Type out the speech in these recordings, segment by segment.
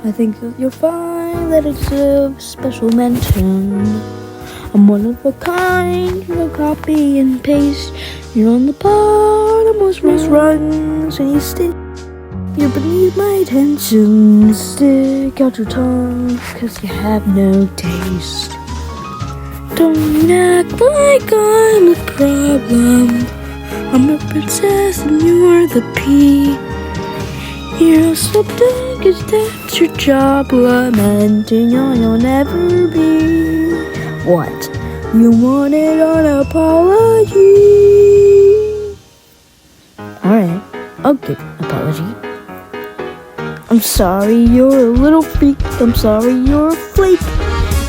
I think that you'll find that it's a special mention. I'm one of a kind, no copy and paste. You're on the bottommost rungs, and you stick. You're beneath my attention. Stick out your tongue, 'cause you have no taste. Don't act like I'm a problem. I'm a princess and you're the pea. You're so dumb, 'cause that's your job. Lamenting you'll never be. What? You wanted an apology? Alright, I'll give an apology. I'm sorry you're a little freak. I'm sorry you're a flake.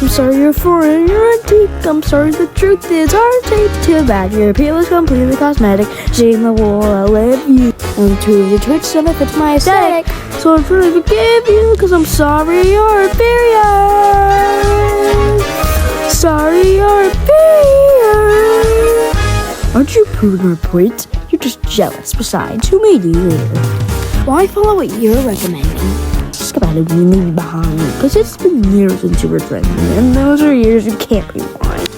I'm sorry you're foreign, you're antique. I'm sorry the truth is hard to take. Too bad your appeal is completely cosmetic. Shame the wool, I live you. I'm true to twitch stomach, it's my aesthetic. So I'm trying to forgive you, 'cause I'm sorry you're inferior. Sorry you're inferior. Aren't you proving your point? You're just jealous. Besides, who made you later? Why follow what you're recommending? Just about it when you leave me behind, because it's been years since you were trending, and those are years you can't rewind.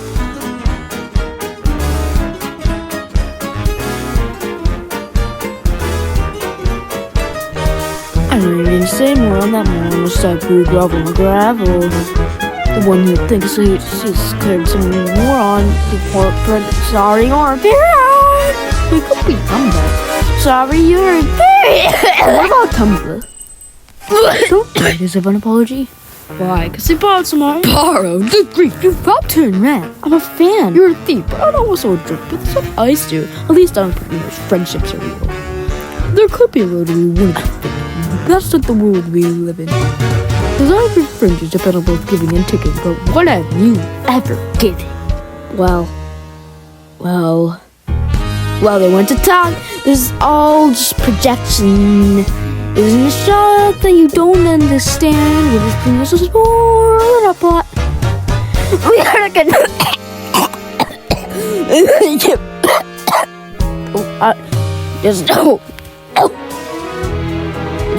I don't even say more on that man was like blue gravel. The one you think is scared some moron before sorry you're inferior. You could be Tumblr. Sorry you're inferior. What about Tumblr? Don't take this of an apology. Why? 'Cause they borrowed some art. Borrowed? Good grief, you robbed her and ran. I'm a fan. You're a thief, but I'm also a jerk. But that's what I do. At least I'm pretty much friendships are real. There could be a world we wouldn't have been. That's not the world we live in. 'Cause I've been friends depend on both giving and taking, but what have you ever given? Well, they went to talk. This is all just projection. Isn't it shot that you don't understand? What is being so more than a plot? We are gonna. Just no.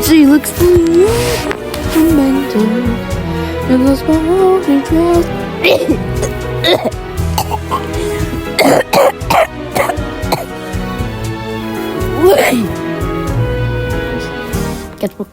She looks mental. And that's my only trust. Sketchbook.